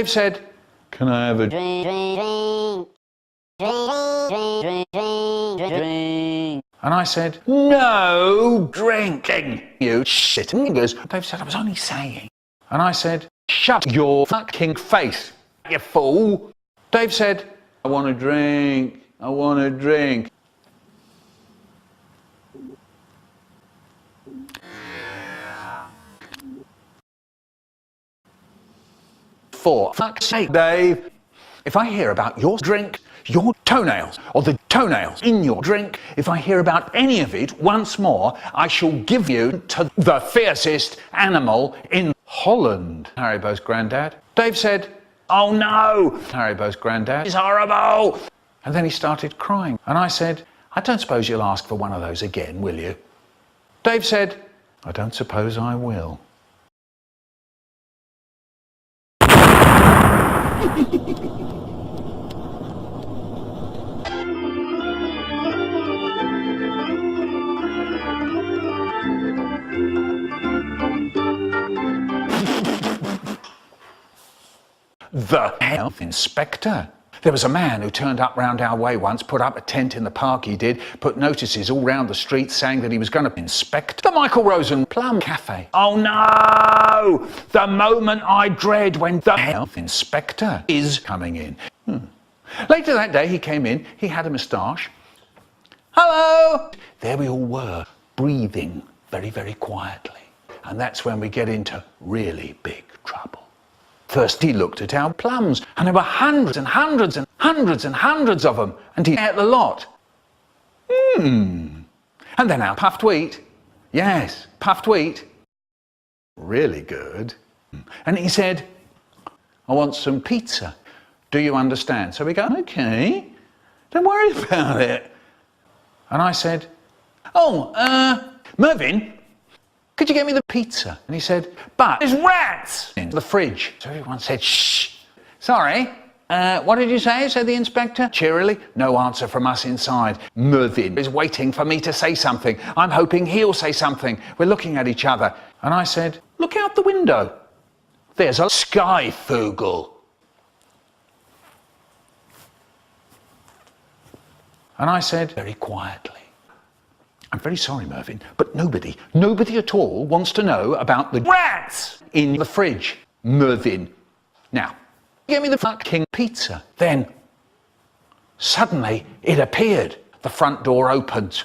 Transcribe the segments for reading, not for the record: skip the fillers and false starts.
Dave said, "Can I have a drink? And I said, "No drinking, you shit." And he goes, Dave said, "I was only saying." And I said, "Shut your fucking face, you fool." Dave said, "I want a drink, I want a drink." For fuck's sake, Dave, if I hear about your drink, your toenails, or the toenails in your drink, if I hear about any of it once more, I shall give you to the fiercest animal in Holland. Haribo's granddad. Dave said, "Oh no!" Haribo's granddad. "It's horrible!" And then he started crying. And I said, "I don't suppose you'll ask for one of those again, will you?" Dave said, "I don't suppose I will." The health inspector. There was a man who turned up round our way once, put up a tent in the park he did, put notices all round the street saying that he was going to inspect the Michael Rosen Plum Cafe. Oh no! The moment I dread when the health inspector is coming in. Later that day he came in, he had a moustache. "Hello!" There we all were, breathing very, very quietly. And that's when we get into really big trouble. First he looked at our plums, and there were hundreds and hundreds and hundreds and hundreds of them, and he ate the lot. And then our puffed wheat. Yes, puffed wheat. Really good. And he said, "I want some pizza. Do you understand?" So we go, "Okay, don't worry about it." And I said, "Oh, Mervyn, could you get me the pizza?" And he said, "But there's rats in the fridge." So everyone said, "Shh." "Sorry, what did you say?" said the inspector cheerily. No answer from us inside. Mervyn is waiting for me to say something. I'm hoping he'll say something. We're looking at each other. And I said, "Look out the window. There's a skyfugel." And I said, very quietly, "I'm very sorry, Mervyn, but nobody at all wants to know about the rats in the fridge, Mervyn. Now, get me the fucking pizza." Then, suddenly, it appeared. The front door opened.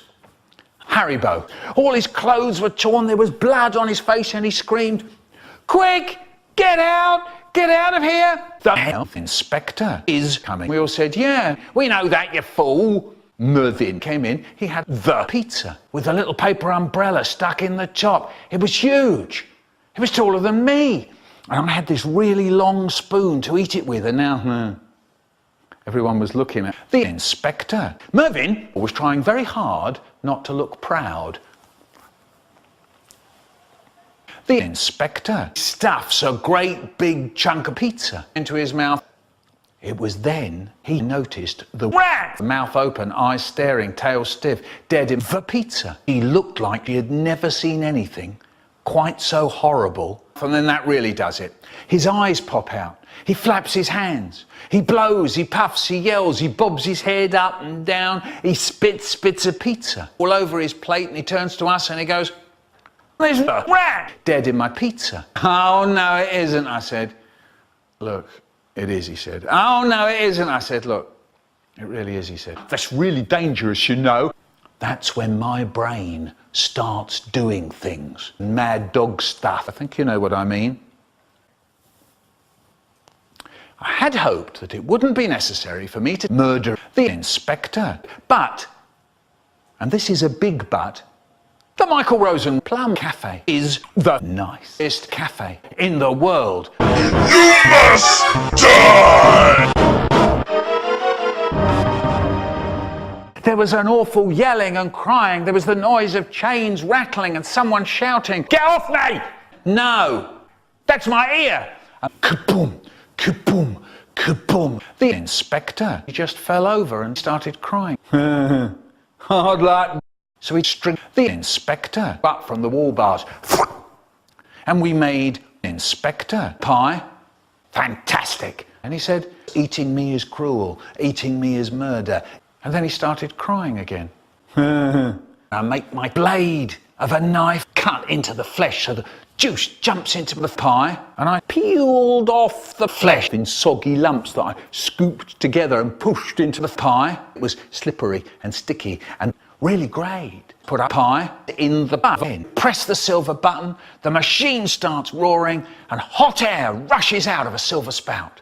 Haribo. All his clothes were torn, there was blood on his face, and he screamed, "Quick, get out! Get out of here! The health inspector is coming." We all said, "Yeah, we know that, you fool." Mervyn came in, he had the pizza with a little paper umbrella stuck in the top. It was huge. It was taller than me. And I had this really long spoon to eat it with, and now everyone was looking at the inspector. Mervyn was trying very hard not to look proud. The inspector stuffs a great big chunk of pizza into his mouth. It was then he noticed the rat, mouth open, eyes staring, tail stiff, dead in the pizza. He looked like he had never seen anything quite so horrible. And then that really does it. His eyes pop out. He flaps his hands. He blows, he puffs, he yells, he bobs his head up and down. He spits a pizza all over his plate, and he turns to us and he goes, "There's a rat dead in my pizza." "Oh no, it isn't," I said. "Look, it is," he said. "Oh no, it isn't." I said, "Look, it really is," he said. "That's really dangerous, you know." That's when my brain starts doing things. Mad dog stuff. I think you know what I mean. I had hoped that it wouldn't be necessary for me to murder the inspector. But, and this is a big but, the Michael Rosen Plum Cafe is the nicest cafe in the world. You must die! There was an awful yelling and crying. There was the noise of chains rattling and someone shouting, "Get off me!" "No, that's my ear!" And kaboom, kaboom, kaboom. The inspector, he just fell over and started crying. Hard luck. So he stringed the inspector up from the wall bars. And we made inspector pie fantastic. And he said, eating me is cruel, eating me is murder. And then he started crying again. I make my blade of a knife cut into the flesh so the juice jumps into the pie, and I peeled off the flesh in soggy lumps that I scooped together and pushed into the pie. It was slippery and sticky and really great. Put a pie in the oven, press the silver button, the machine starts roaring and hot air rushes out of a silver spout.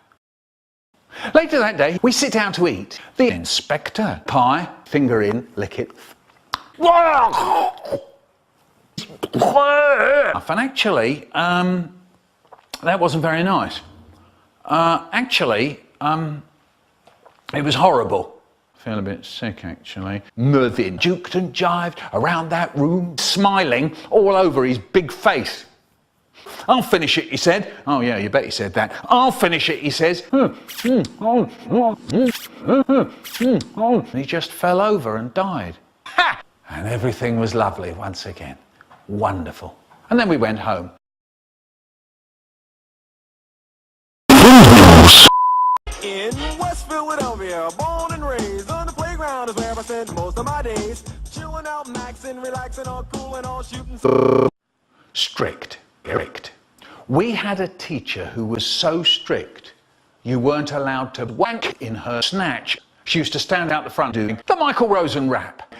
Later that day, we sit down to eat. The inspector, pie, finger in, lick it. And actually, that wasn't very nice. It was horrible. I feel a bit sick, actually. Mervyn juked and jived around that room, smiling all over his big face. I'll finish it, he said. Oh, yeah, you bet he said that. I'll finish it, he says. And he just fell over and died. Ha! And everything was lovely once again. Wonderful. And then we went home. In West Philadelphia, born and raised on the playground is where I spent most of my days. Chilling out, maxing, relaxing, all cool and all shooting. Strict. We had a teacher who was so strict, you weren't allowed to wank in her snatch. She used to stand out the front doing the Michael Rosen rap.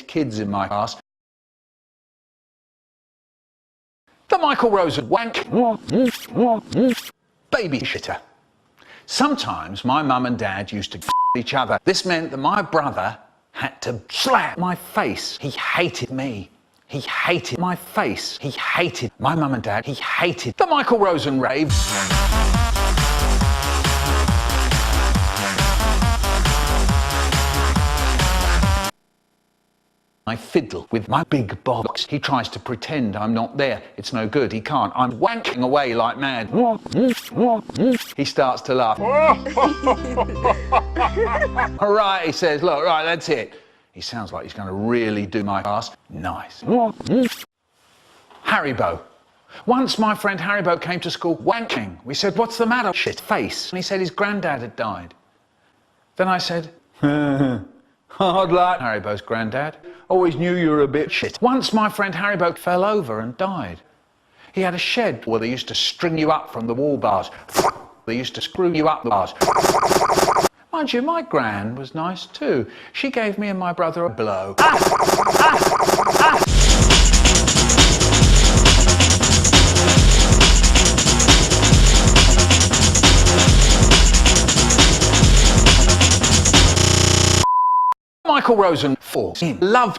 Kids in my class. The Michael Rosen wank. Babyshitter. Sometimes my mum and dad used to each other. This meant that my brother had to slap my face. He hated me. He hated my face. He hated my mum and dad. He hated the Michael Rosen rave. I fiddle with my big box. He tries to pretend I'm not there. It's no good. He can't. I'm wanking away like mad. He starts to laugh. All right, he says, look, right, that's it. He sounds like he's going to really do my ass. Nice. Haribo. Once my friend Haribo came to school wanking. We said, what's the matter? Shit face. And he said his granddad had died. Then I said, hard luck, Haribo's granddad. Always knew you were a bit shit. Once my friend Haribo fell over and died. He had a shed where they used to string you up from the wall bars. They used to screw you up the bars. Mind you, my gran was nice too. She gave me and my brother a blow. Michael Rosen falls in love.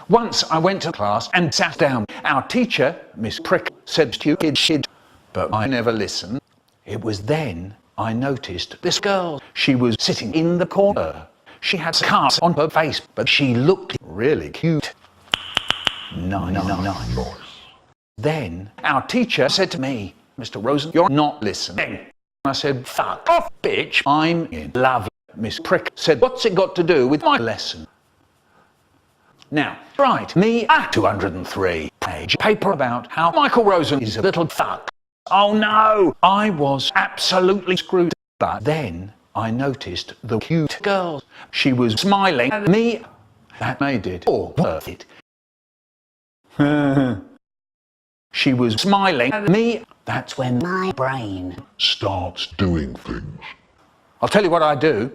Once I went to class and sat down. Our teacher, Miss Prick, said stupid shit, but I never listened. It was then I noticed this girl. She was sitting in the corner. She had scars on her face, but she looked really cute. Nice. Then our teacher said to me, Mr. Rosen, you're not listening. I said, fuck off, bitch. I'm in love. Miss Prick said, what's it got to do with my lesson? Now, write me a 203-page paper about how Michael Rosen is a little fuck. Oh no, I was absolutely screwed. But then I noticed the cute girl. She was smiling at me. That made it all worth it. She was smiling at me. That's when my brain starts doing things. I'll tell you what I do.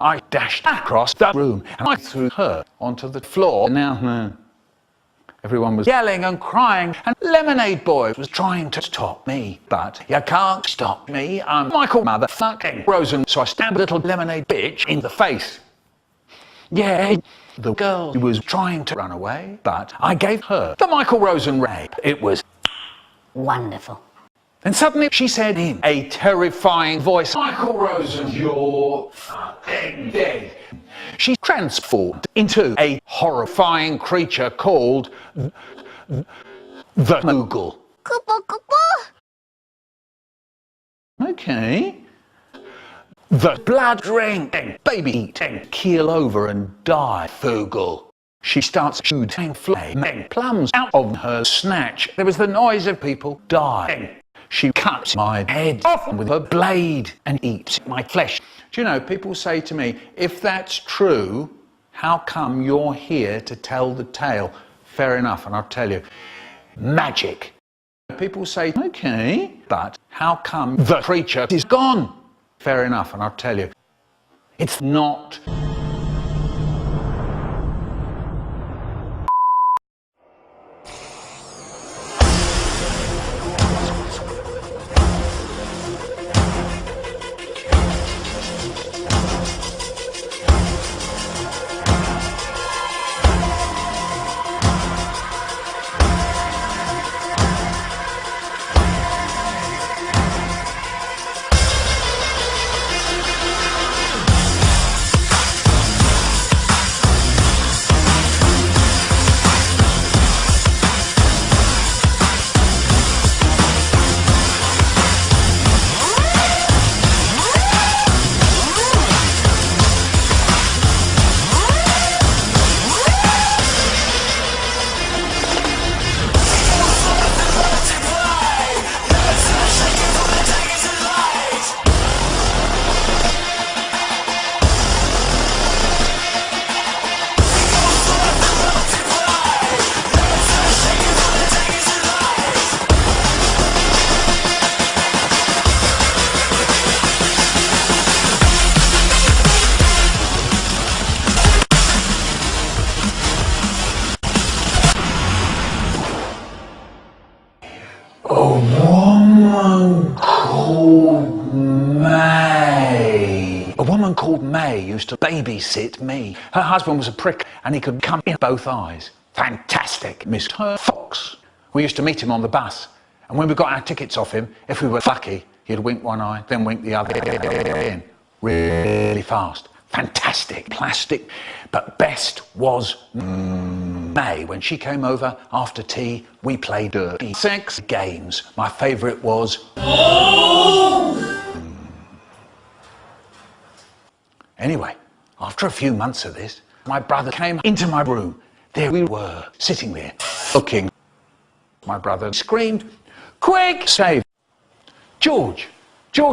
I dashed across the room and I threw her onto the floor. Now, everyone was yelling and crying, and Lemonade Boy was trying to stop me. But you can't stop me. I'm Michael motherfucking Rosen. So I stabbed a little lemonade bitch in the face. Yeah, the girl was trying to run away, but I gave her the Michael Rosen rape. It was wonderful. Then suddenly she said in a terrifying voice, Michael Rosen, you're fucking dead. She transformed into a horrifying creature called the Moogle. Okay. The blood-drinking, baby-eating, keel over and die Foogle. She starts shooting flaming plums out of her snatch. There was the noise of people dying. She cuts my head off with her blade and eats my flesh. Do you know, people say to me, if that's true, how come you're here to tell the tale? Fair enough, and I'll tell you. Magic. People say, okay, but how come the creature is gone? Fair enough, and I'll tell you. It's not. A woman called May used to babysit me. Her husband was a prick and he could come in both eyes. Fantastic, Mr. Fox. We used to meet him on the bus, and when we got our tickets off him, if we were lucky, he'd wink one eye, then wink the other in. Really fast. Fantastic. Plastic. But best was May. When she came over after tea, we played dirty sex games. My favourite was... Anyway, after a few months of this, my brother came into my room. There we were, sitting there, looking. My brother screamed, "Quick, save!" George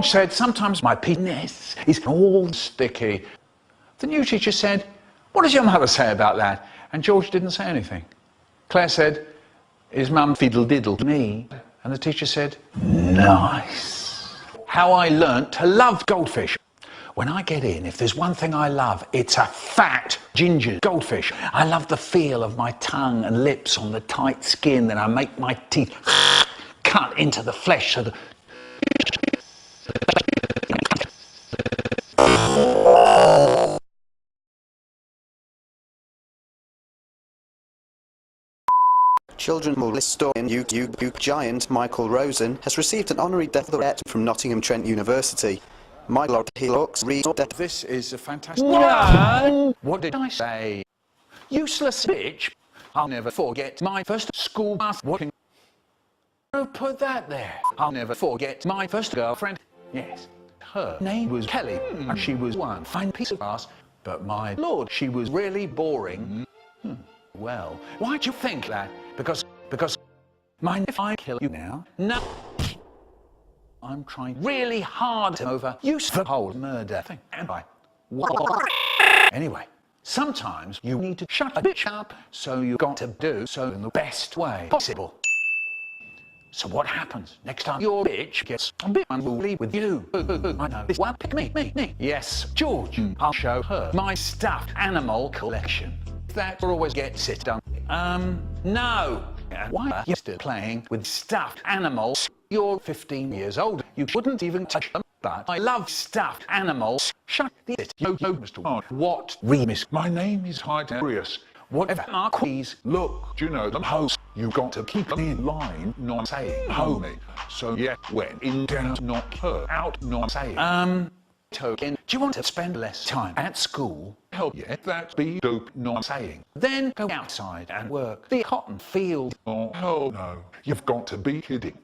said, "Sometimes my penis is all sticky." The new teacher said, "What does your mother say about that?" And George didn't say anything. Claire said, "His mum fiddle-diddled me." And the teacher said, "Nice." How I learnt to love goldfish. When I get in, if there's one thing I love, it's a fat ginger goldfish. I love the feel of my tongue and lips on the tight skin, then I make my teeth cut into the flesh so the... Children molester in UK giant Michael Rosen has received an honorary doctorate from Nottingham Trent University. My lord, he looks This is a fantastic... What did I say? Useless bitch. I'll never forget my first school bus walking. Who put that there? I'll never forget my first girlfriend. Yes, her name was Kelly, and she was one fine piece of ass. But my lord, she was really boring. Well, why'd you think that? Because mind if I kill you now? No. I'm trying really hard over use the whole murder thing, am I? Anyway, sometimes you need to shut a bitch up, so you've got to do so in the best way possible. So what happens next time your bitch gets a bit unruly with you? I know this one. Pick me. Yes, George. I'll show her my stuffed animal collection. That always gets it done. No. Why are you still playing with stuffed animals? You're 15 years old. You wouldn't even touch them. But I love stuffed animals. Shut it. No, Mr. Hart. What? Remus. My name is Hydarius. Whatever. Please. Look, do you know the host? You've got to keep them in line, not saying homie. So yeah, when in doubt, not her. Out, not saying. token. Do you want to spend less time at school? Hell yeah, that's the dope not saying. Then go outside and work the cotton field. Oh, hell no. You've got to be kidding.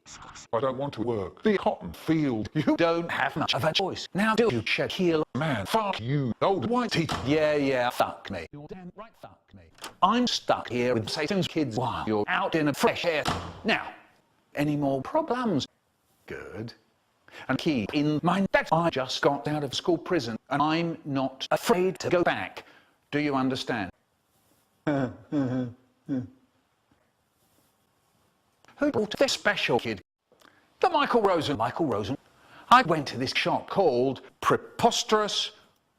I don't want to work the cotton field. You don't have much of a choice. Now do you shed heel? Man, fuck you, old white teeth. Yeah, fuck me. You're damn right, fuck me. I'm stuck here with Satan's kids while you're out in the fresh air. Now, any more problems? Good. And keep in mind that I just got out of school prison and I'm not afraid to go back. Do you understand? Who bought this special kid? The Michael Rosen. I went to this shop called Preposterous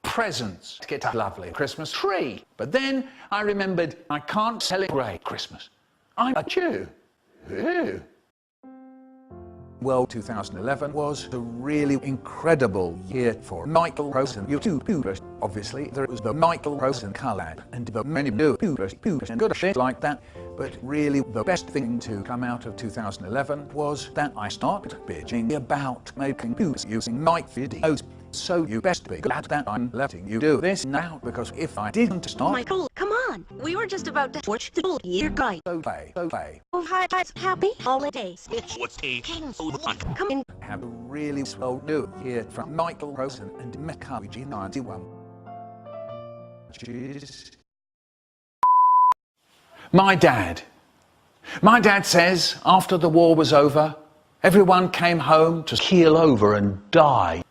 Presents to get a lovely Christmas tree. But then I remembered I can't celebrate Christmas. I'm a Jew. Ew. Well, 2011 was a really incredible year for Michael Rosen YouTubers. Obviously, there was the Michael Rosen collab and the many YouTubers and good shit like that. But really, the best thing to come out of 2011 was that I started bitching about making videos using mic videos. So you best be glad that I'm letting you do this now, because if I didn't start... Michael, come on! We were just about to watch the full year guide. Okay. Oh, hi, guys. Happy holidays. It's what's a Come in. Have a really slow new year from Michael Rosen and Mekaji 91. Cheers. My dad says after the war was over, everyone came home to keel over and die.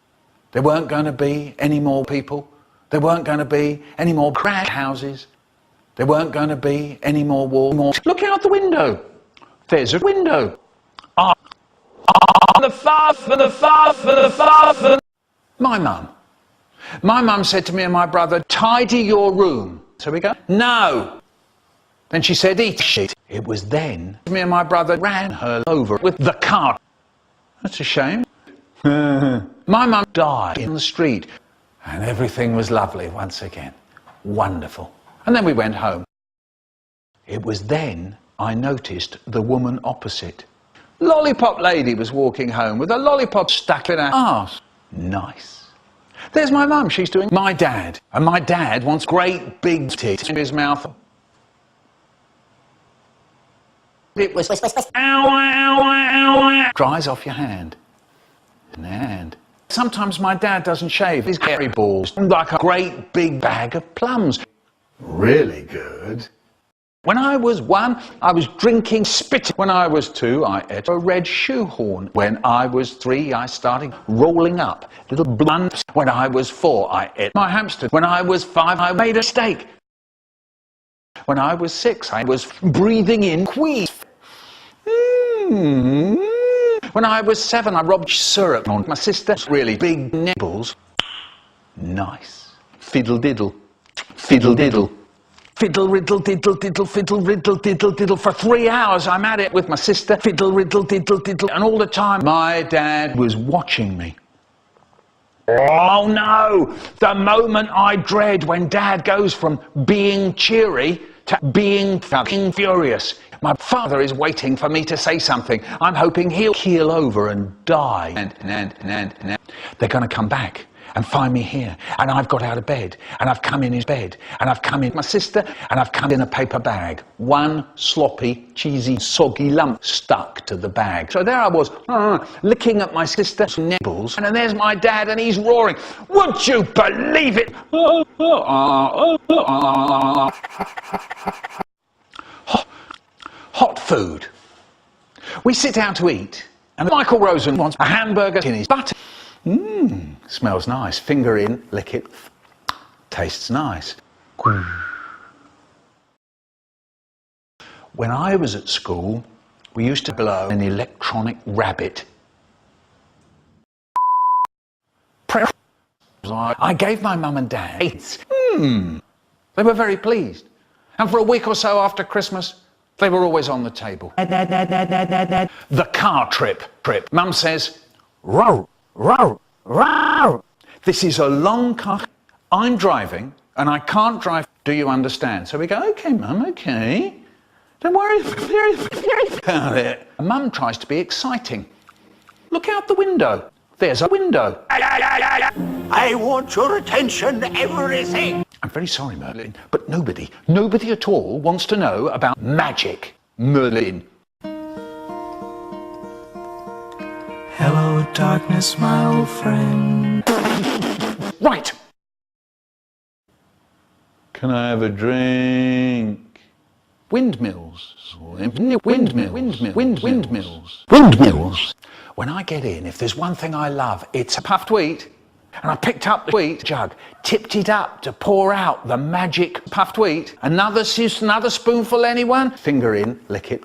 There weren't going to be any more people. There weren't going to be any more crack houses. There weren't going to be any more war. Look out the window. There's a window. My mum said to me and my brother, tidy your room. So we go, no. Then she said, eat shit. It was then me and my brother ran her over with the car. That's a shame. My mum died in the street and everything was lovely once again. Wonderful. And then we went home. It was then I noticed the woman opposite. Lollipop lady was walking home with a lollipop stuck in her arse. Nice. There's my mum, she's doing my dad. And my dad wants great big tits in his mouth. It was ow. Dries off your hand. And sometimes my dad doesn't shave his hairy balls like a great big bag of plums. Really good. When I was 1, I was drinking spit. When I was 2, I ate a red shoehorn. When I was 3, I started rolling up little blunts. When I was 4, I ate my hamster. When I was 5, I made a steak. When I was 6, I was breathing in queef. When I was 7, I rubbed syrup on my sister's really big nipples. Nice. Fiddle diddle. Fiddle diddle. Fiddle riddle diddle diddle fiddle riddle diddle diddle. For 3 hours I'm at it with my sister. Fiddle riddle diddle diddle. And all the time my dad was watching me. Oh no! The moment I dread when Dad goes from being cheery to being fucking furious. My father is waiting for me to say something. I'm hoping he'll keel over and die. And they're going to come back and find me here. And I've got out of bed. And I've come in his bed. And I've come in my sister. And I've come in a paper bag. One sloppy, cheesy, soggy lump stuck to the bag. So there I was, licking at my sister's nipples. And then there's my dad and he's roaring. Would you believe it? Hot food. We sit down to eat, and Michael Rosen wants a hamburger in his butter. Smells nice. Finger in, lick it. Tastes nice. When I was at school, we used to blow an electronic rabbit. I gave my mum and dad eights. They were very pleased. And for a week or so after Christmas, they were always on the table. The car trip. Mum says, row. This is a long car. I'm driving and I can't drive. Do you understand? So we go, okay, Mum, okay. Don't worry about it. Mum tries to be exciting. Look out the window. There's a window. I want your attention, everything. I'm very sorry, Merlin, but nobody at all wants to know about magic, Merlin. Hello, darkness, my old friend. Right. Can I have a drink? Windmills. Windmills. When I get in, if there's one thing I love, it's a puffed wheat. And I picked up the wheat jug, tipped it up to pour out the magic puffed wheat. Another spoonful, anyone? Finger in, lick it.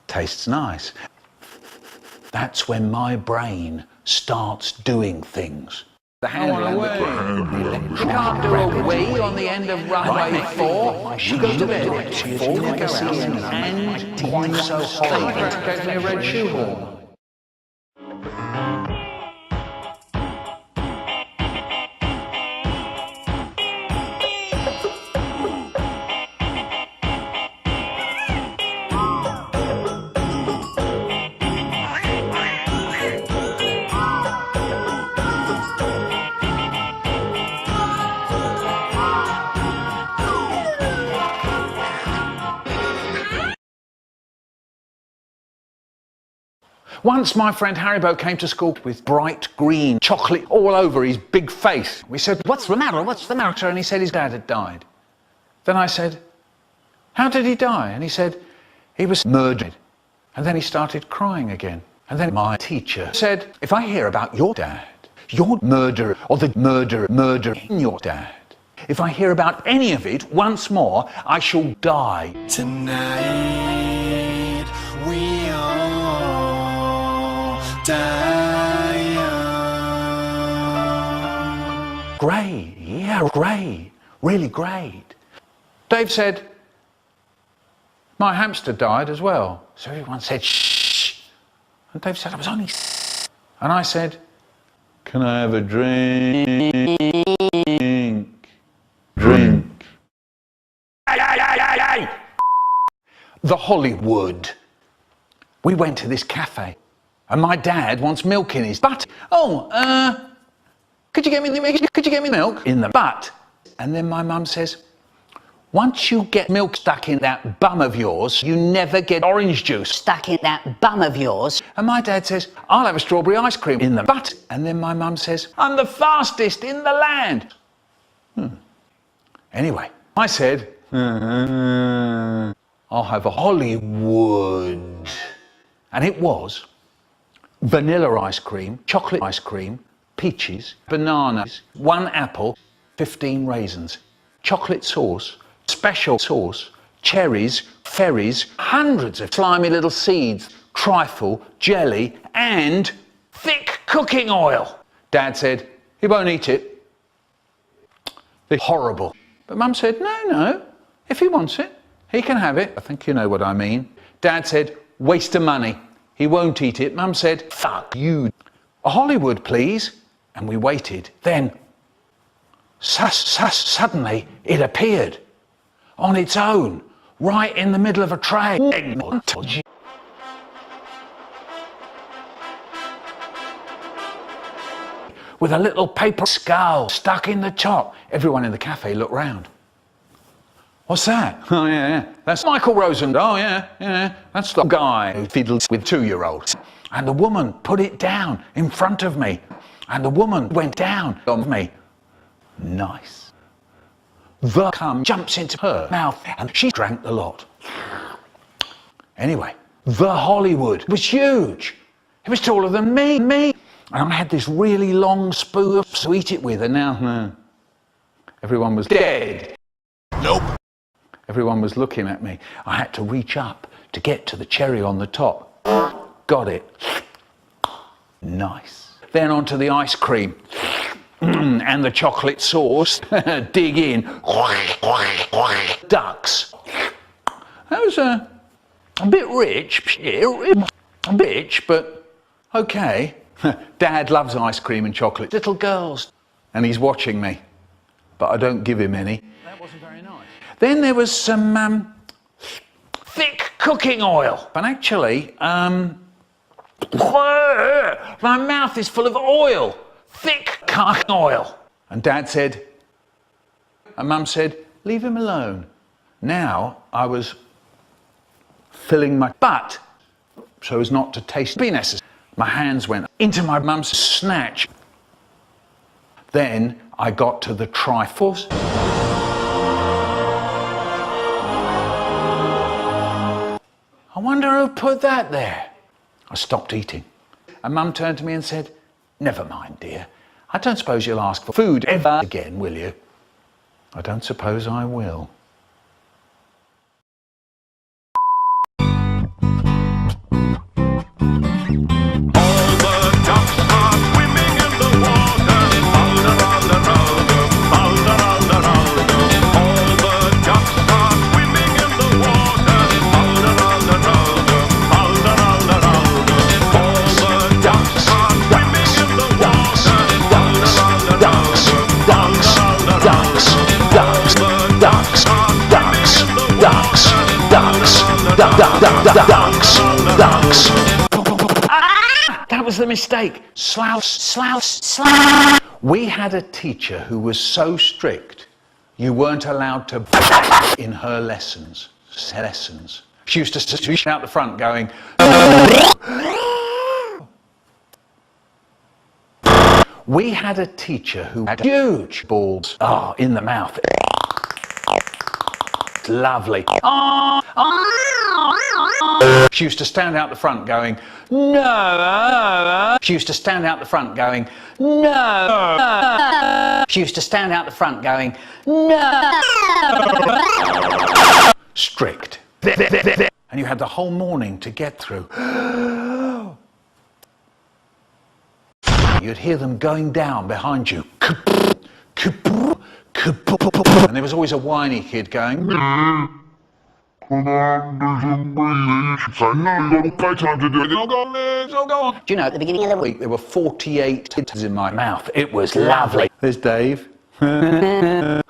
Tastes nice. That's when my brain starts doing things. The hand away. You can't do a wee on the end of runway 4. You go to bed before the magazine and quite so hot. Gave me a red shoehorn. Once my friend Haribo came to school with bright green chocolate all over his big face. We said, "What's the matter? What's the matter?" And he said his dad had died. Then I said, "How did he die?" And he said, "He was murdered." And then he started crying again. And then my teacher said, "If I hear about your dad, your murderer, or the murderer in your dad, if I hear about any of it once more, I shall die." Tonight we all die young. Great, yeah, great, really great. Dave said, "My hamster died as well." So everyone said, "Shh." And Dave said, "I was only..." And I said, "Can I have a drink? Drink." The Hollywood. We went to this cafe, and my dad wants milk in his butt. Could you get me milk in the butt? And then my mum says, "Once you get milk stuck in that bum of yours, you never get orange juice Stuck in that bum of yours. And my dad says, "I'll have a strawberry ice cream in the butt." And then my mum says, "I'm the fastest in the land." Anyway, I said, "I'll have a Hollywood." And it was vanilla ice cream, chocolate ice cream, peaches, bananas, 1 apple, 15 raisins, chocolate sauce, special sauce, cherries, ferries, hundreds of slimy little seeds, trifle, jelly, and thick cooking oil. Dad said, "He won't eat it." They're horrible. But Mum said, no, if he wants it, he can have it. I think you know what I mean. Dad said, "Waste of money. He won't eat it." Mum said, "Fuck you. A Hollywood, please." And we waited. Then, suddenly, it appeared. On its own, right in the middle of a tray. With a little paper skull stuck in the top. Everyone in the cafe looked round. "What's that?" "Oh, yeah. That's Michael Rosen." "Oh, yeah. That's the guy who fiddles with 2-year-olds. And the woman put it down in front of me. And the woman went down on me. Nice. The cum jumps into her mouth and she drank the lot. Anyway, the Hollywood was huge. It was taller than me. And I had this really long spoon to eat it with, and now everyone was dead. Nope. Everyone was looking at me. I had to reach up to get to the cherry on the top. Got it. Nice. Then onto the ice cream. And the chocolate sauce. Dig in. Ducks. That was a bit rich. A bit, but okay. Dad loves ice cream and chocolate. Little girls. And he's watching me. But I don't give him any. That wasn't very nice. Then there was some thick cooking oil. And actually, my mouth is full of oil. Thick car oil. And Dad said, and Mum said, leave him alone. Now I was filling my butt so as not to taste peanuts. My hands went into my mum's snatch. Then I got to the Triforce. I wonder who put that there. I stopped eating. And Mum turned to me and said, never mind, dear. I don't suppose you'll ask for food ever again, will you? I don't suppose I will. Ducks. That was the mistake. Slouch. We had a teacher who was so strict, you weren't allowed to in her lessons. She used to shout out the front going, we had a teacher who had huge balls in the mouth. Lovely. She used to stand out the front going, no. She used to stand out the front going, no. She used to stand out the front going, no. Strict. And you had the whole morning to get through. You'd hear them going down behind you. And there was always a whiny kid going, do you know, at the beginning of the week there were 48 kids in my mouth. It was lovely. There's Dave. Dave.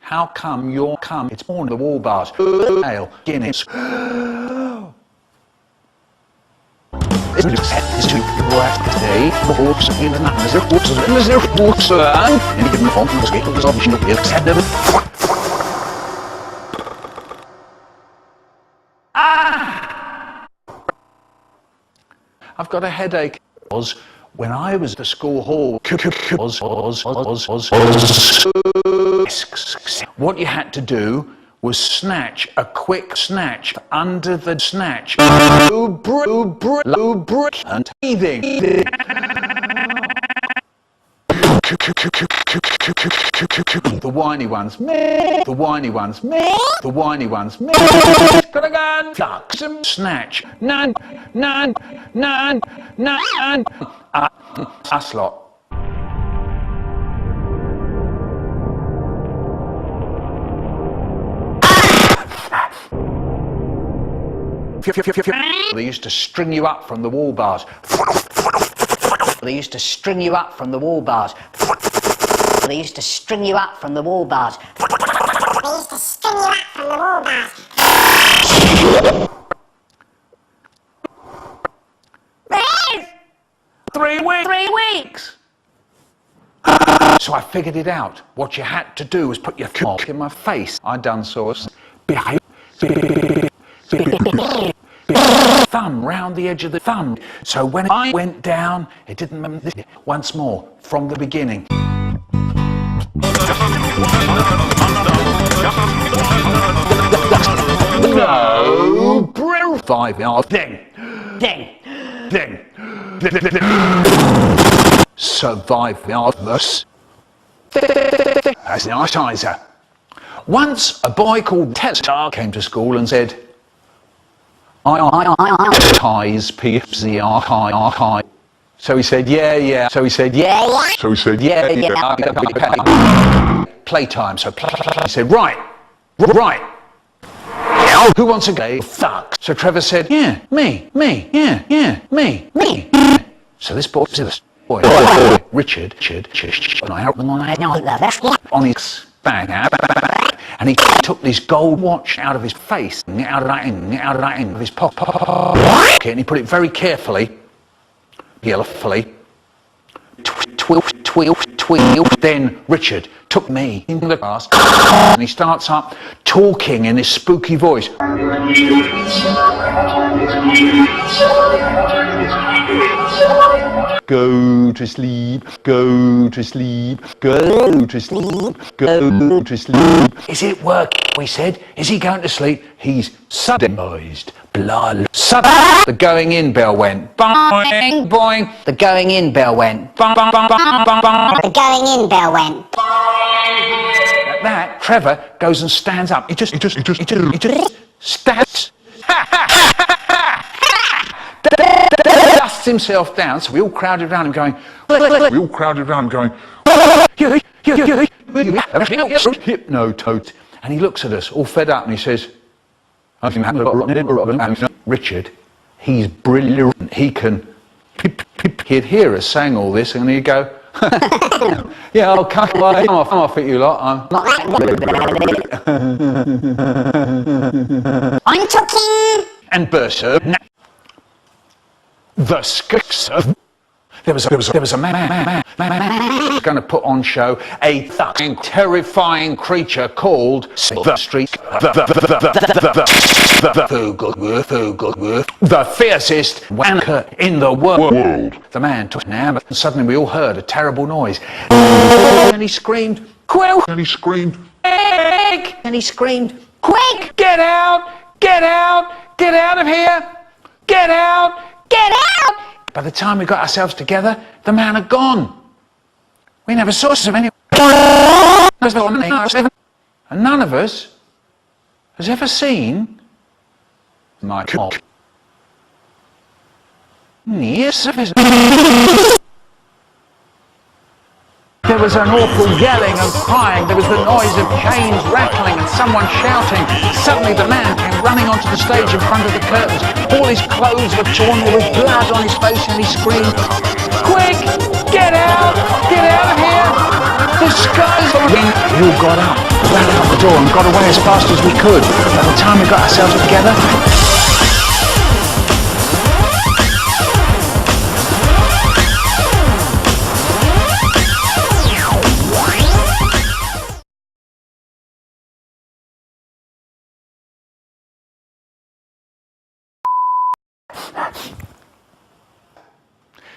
How come you're come? It's on the wall bars. Ale, Guinness. I've got a headache. When I was at the school hall, what you had to do was snatch a quick snatch under the snatch. And teething. The whiny ones, the whiny ones, the whiny ones, flux, snatch, nan, us lot. They used to string you up from the wall bars. They used to string you up from the wall bars. They used to string you up from the wall bars. They used to string you up from the wall bars. 3 weeks. So I figured it out. What you had to do was put your cock in my face. I done so. Thumb round the edge of the thumb. So when I went down, it didn't. Once more, from the beginning. No, 5 yards. Then. Survive yards. As the itizer. Once a boy called Testar came to school and said, ties PFZR. So he said, yeah. So he said, yeah. So he said, yeah. Playtime. So he said, right. Who wants a go? Fuck. So Trevor said, yeah, me. So this boy, Richard, on his back, and he took this gold watch out of his face, out of his pocket, and he put it very carefully, twirl. Then Richard took me in the class, and he starts up talking in his spooky voice. Go to sleep, go to sleep, go to sleep, go to sleep. Is it working? We said. Is he going to sleep? He's sodomized. Blood. The going in bell went. Boing, boing. The going in bell went. Bong, bong, bong, bong, bong, bong. The going in bell went. At that, Trevor goes and stands up. He just stands. Dusts himself down, so we all crowded around him going, hypnotoad. And he looks at us, all fed up, and he says, Richard, he's brilliant. He can, he'd hear us saying all this, and he'd go, yeah, I'll cut away. I'm off at you lot. I'm talking. And Bursa, the Skixer. There was a man going to put on show a fucking terrifying creature called the Street, the fiercest wanker in the world. The man took an amber, and suddenly we all heard a terrible noise, and he screamed, "Quill!" And he screamed, "Quick!" And he screamed, "Quick! Get out! Get out! Get out of here! Get out! Get out!" By the time we got ourselves together, the man had gone. We never saw him anyway. And none of us has ever seen my cock. Yes, there was an awful yelling and crying. There was the noise of chains rattling and someone shouting. Suddenly the man came running onto the stage in front of the curtains. All his clothes were torn, there was blood on his face, and he screamed, "Quick! Get out! Get out of here! The sky's on!" We all got up, ran out the door and got away as fast as we could. By the time we got ourselves together,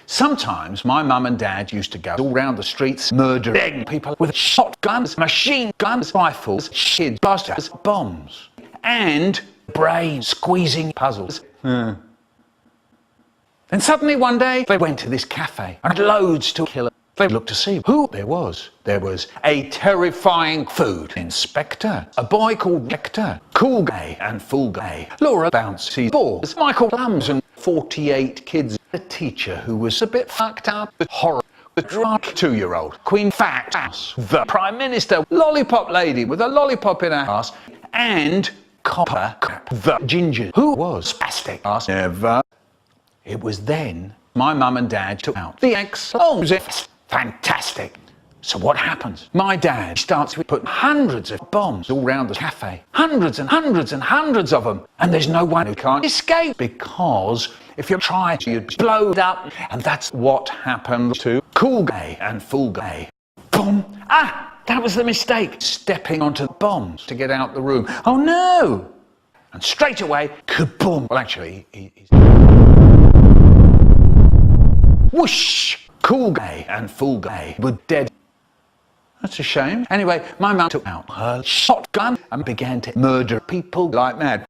sometimes my mum and dad used to go all round the streets murdering people with shotguns, machine guns, rifles, kids, blasters, bombs, and brain-squeezing puzzles. Then suddenly one day they went to this cafe and had loads to kill. They looked to see who there was. There was a terrifying food inspector, a boy called Hector, cool guy and fool guy, Laura Bouncy Balls, Michael Plums, and 48 kids. A teacher who was a bit fucked up with horror, the drunk 2-year-old, Queen Fat Ass, the Prime Minister, lollipop lady with a lollipop in her ass, and Copper Crap, the ginger, who was spastic ass never. It was then my mum and dad took out the Explicit. Fantastic. So what happens? My dad starts with putting hundreds of bombs all around the cafe. Hundreds and hundreds and hundreds of them. And there's no one who can't escape, because if you try, you'd blow it up. And that's what happened to Cool Guy and Fool Guy. Boom. Ah, that was the mistake. Stepping onto the bombs to get out the room. Oh no. And straight away, kaboom. Well, actually, he's... whoosh. Cool Guy and Fool Guy were dead. That's a shame. Anyway, my mum took out her shotgun and began to murder people like mad.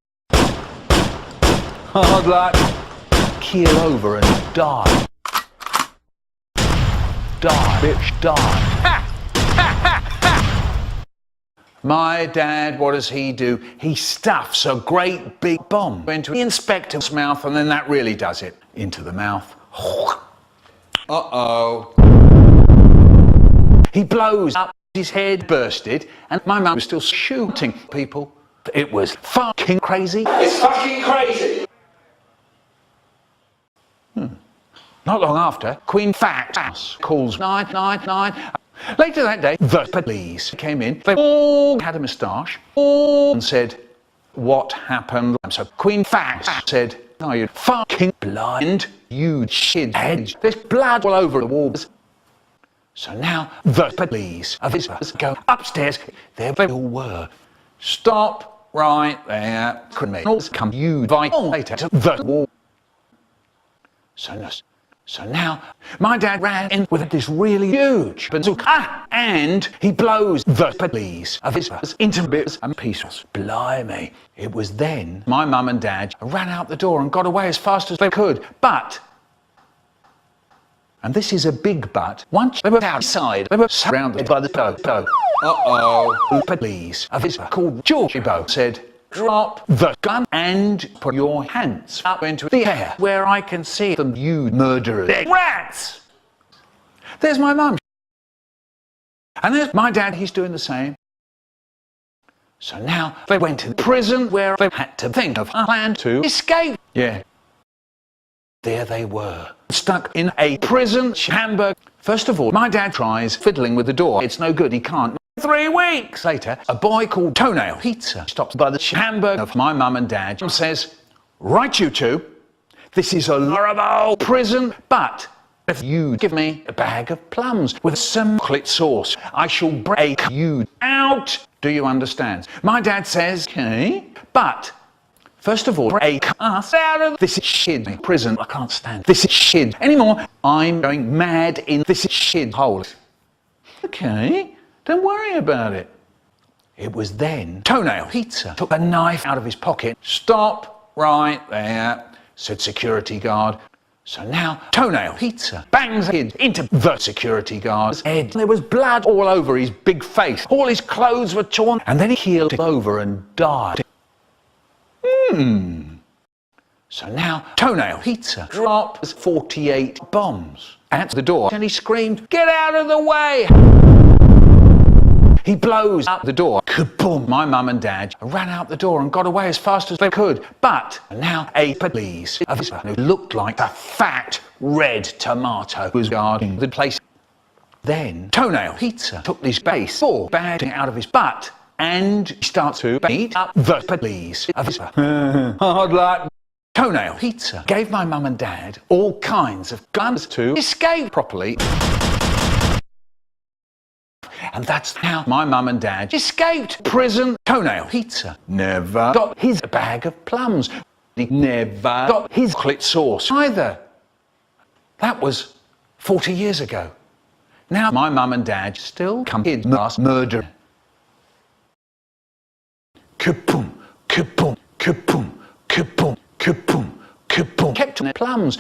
I'd like keel over and die. Die, bitch, die. Ha! Ha, ha, ha! My dad, what does he do? He stuffs a great big bomb into the inspector's mouth, and then that really does it. Into the mouth. Uh-oh. He blows up, his head bursted, and my mum was still shooting people. It was fucking crazy. It's fucking crazy. Not long after, Queen Fat Ass calls 999. Later that day, the police came in. They all had a moustache, and said, "What happened?" So Queen Fact said, "Are you fucking blind? You shithead. There's blood all over the walls." So now the police of visitors go upstairs. There they all were. Stop right there. Criminals come you violator to the wall. So now my dad ran in with this really huge bazooka and he blows the police of visitors into bits and pieces. Blimey. It was then my mum and dad ran out the door and got away as fast as they could. But, and this is a big but, once they were outside, they were surrounded by the dodo. The police officer called RobGBA said, "Drop the gun and put your hands up into the air where I can see them, you murderers. They're rats!" There's my mum. And there's my dad, he's doing the same. So now they went to prison where they had to think of a plan to escape. Yeah. There they were, stuck in a prison chamber. First of all, my dad tries fiddling with the door. It's no good, he can't. 3 weeks later, a boy called Toenail Pizza stops by the chamber of my mum and dad and says, "Right, you two, this is a horrible prison, but if you give me a bag of plums with some chocolate sauce, I shall break you out. Do you understand?" My dad says, "Okay, but first of all, break us out of this shit prison. I can't stand this shit anymore. I'm going mad in this shit hole." "Okay, don't worry about it." It was then Toenail Pizza took a knife out of his pocket. "Stop right there," said security guard. So now Toenail Pizza bangs it into the security guard's head. There was blood all over his big face. All his clothes were torn, and then he keeled over and died. So now Toenail Pizza dropped 48 bombs at the door and he screamed, "Get out of the way!" He blows up the door. Kaboom! My mum and dad ran out the door and got away as fast as they could. But now a police officer who looked like a fat red tomato was guarding the place. Then Toenail Pizza took this baseball bat out of his butt and started to beat up the police officer. Hard luck. Toenail Pizza gave my mum and dad all kinds of guns to escape properly. And that's how my mum and dad escaped prison. Toenail Pizza never got his bag of plums. He never got his chocolate sauce either. That was 40 years ago. Now my mum and dad still commit mass murder. Kaboom, kaboom, kaboom, kaboom, kaboom, kaboom. CaptainPlums.